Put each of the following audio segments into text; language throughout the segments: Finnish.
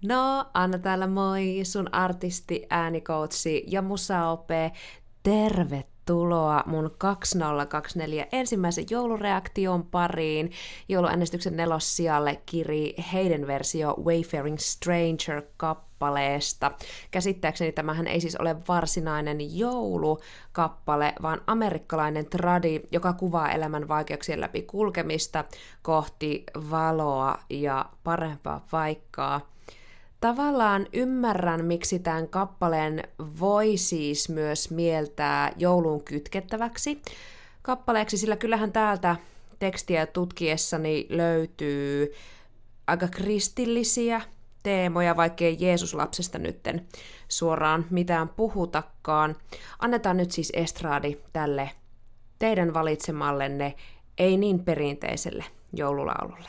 No, Anna täällä moi, sun artisti, äänikoutsi ja musaope. Tervetuloa mun 2024 ensimmäisen joulureaktion pariin. Jouluäänestyksen nelossijalle kiri heidän versio Wayfaring Stranger-kappaleesta. Käsittääkseni tämähän ei siis ole varsinainen joulukappale, vaan amerikkalainen tradi, joka kuvaa elämän vaikeuksien läpi kulkemista kohti valoa ja parempaa paikkaa. Tavallaan ymmärrän, miksi tämän kappaleen voi siis myös mieltää jouluun kytkettäväksi kappaleeksi, sillä kyllähän täältä tekstiä tutkiessani löytyy aika kristillisiä teemoja, vaikkei Jeesuslapsesta nytten suoraan mitään puhutakaan. Annetaan nyt siis estraadi tälle teidän valitsemallenne ei niin perinteiselle joululaululle.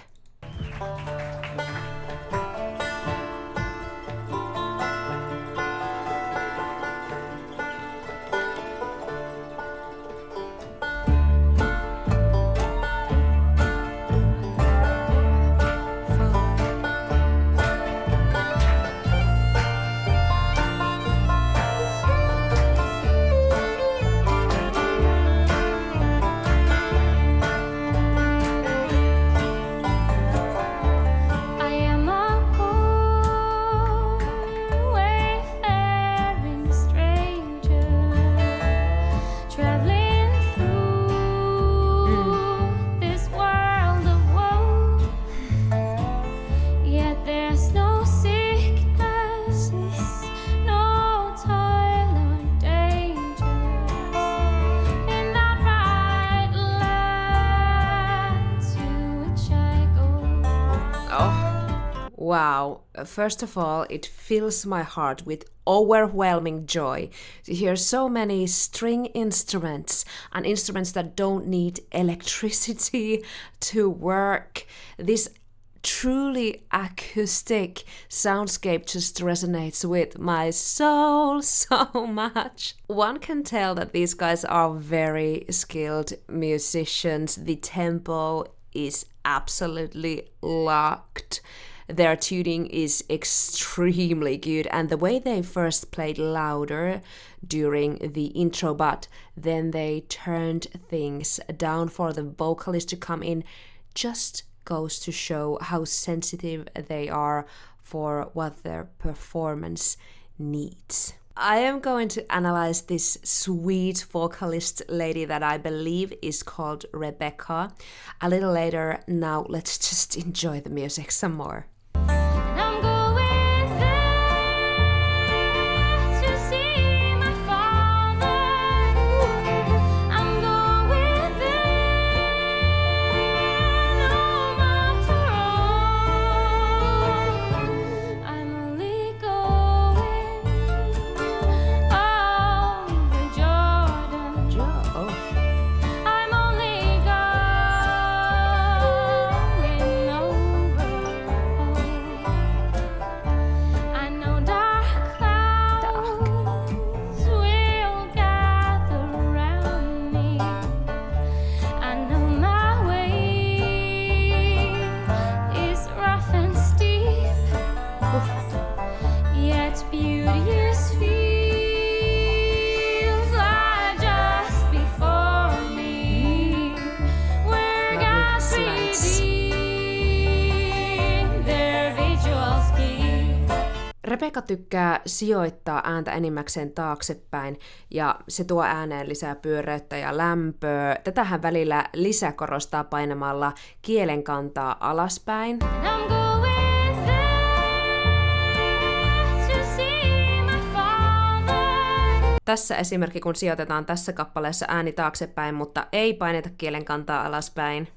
Wow, first of all, it fills my heart with overwhelming joy to hear so many string instruments and instruments that don't need electricity to work. This truly acoustic soundscape just resonates with my soul so much. One can tell that these guys are very skilled musicians. The tempo is absolutely locked. Their tuning is extremely good, and the way they first played louder during the intro, but then they turned things down for the vocalist to come in, just goes to show how sensitive they are for what their performance needs. I am going to analyze this sweet vocalist lady that I believe is called Rebecca a little later. Now let's just enjoy the music some more. Rebecca tykkää sijoittaa ääntä enimmäkseen taaksepäin, ja se tuo ääneen lisää pyöreyttä ja lämpöä. Tätähän välillä lisäkorostaa painamalla kielen kantaa alaspäin. Tässä esimerkki, kun sijoitetaan tässä kappaleessa ääni taaksepäin, mutta ei paineta kielen kantaa alaspäin.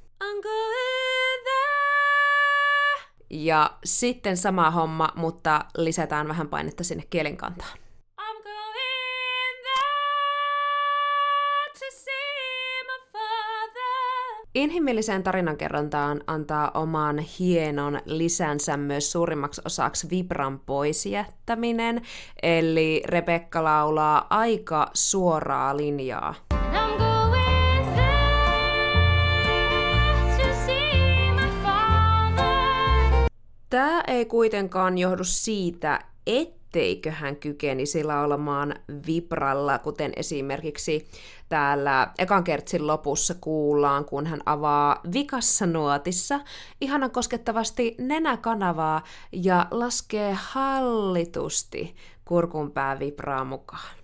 Ja sitten sama homma, mutta lisätään vähän painetta sinne kielenkantaan. Inhimilliseen tarinankerrontaan antaa oman hienon lisänsä myös suurimmaksi osaksi vibran pois jättäminen, eli Rebecca laulaa aika suoraa linjaa. Tämä ei kuitenkaan johdu siitä, etteikö hän kykenisi laulamaan vibralla, kuten esimerkiksi täällä ekan kertsin lopussa kuullaan, kun hän avaa vikassa nuotissa ihanan koskettavasti nenäkanavaa ja laskee hallitusti kurkunpää vibraa mukaan.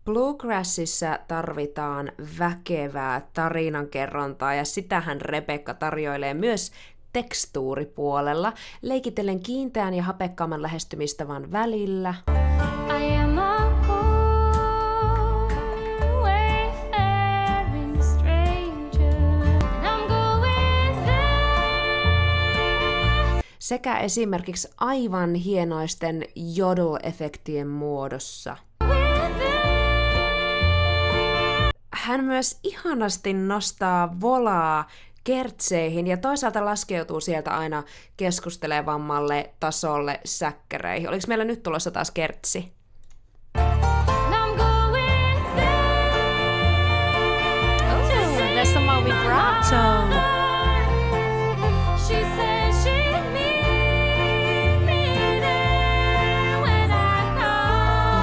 Bluegrassissa tarvitaan väkevää tarinankerrontaa ja sitähän Rebecca tarjoilee myös tekstuuripuolella, leikitellen kiinteän ja hapekkaamman lähestymistavan välillä. Sekä esimerkiksi aivan hienoisten jodel-efektien muodossa. Hän myös ihanasti nostaa volaa kertseihin ja toisaalta laskeutuu sieltä aina keskustelevammalle tasolle säkkäreihin. Oliko meillä nyt tulossa taas kertsi? There's some more vibrato.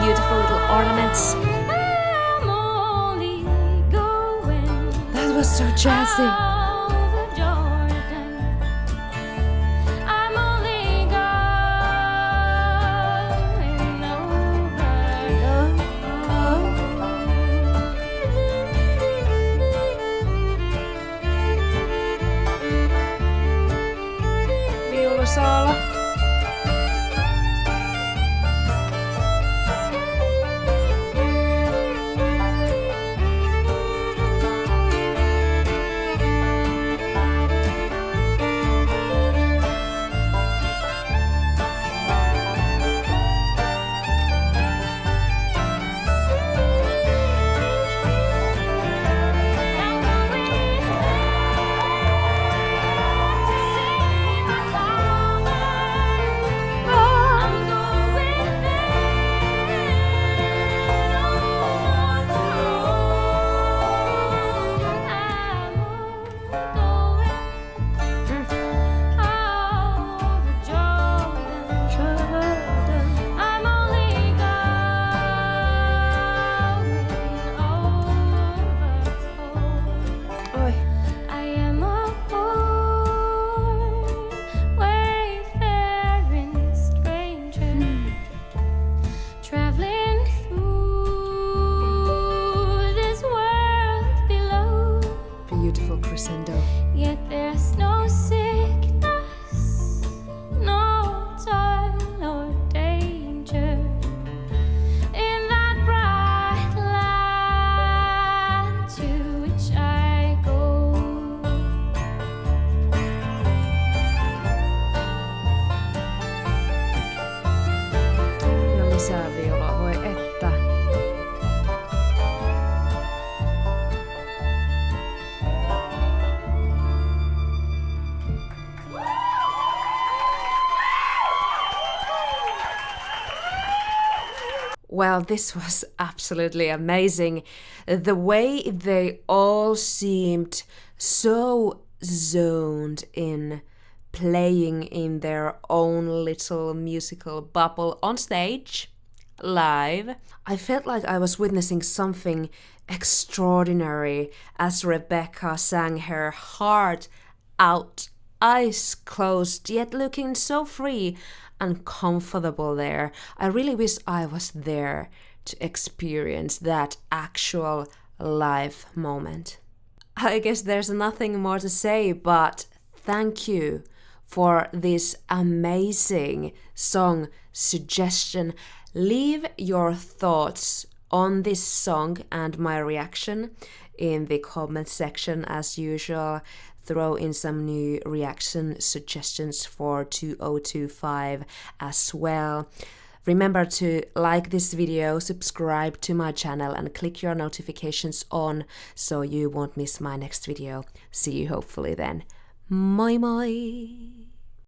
Beautiful little ornaments. That was so jazzy. Viulusoolo. Well, this was absolutely amazing. The way they all seemed so zoned in, playing in their own little musical bubble on stage, live. I felt like I was witnessing something extraordinary as Rebecca sang her heart out, eyes closed, yet looking so free and comfortable there. I really wish I was there to experience that actual live moment. I guess there's nothing more to say, but thank you for this amazing song suggestion. Leave your thoughts on this song and my reaction in the comment section as usual. Throw in some new reaction suggestions for 2025 as well. Remember to like this video, subscribe to my channel and click your notifications on so you won't miss my next video. See you hopefully then. Moi moi!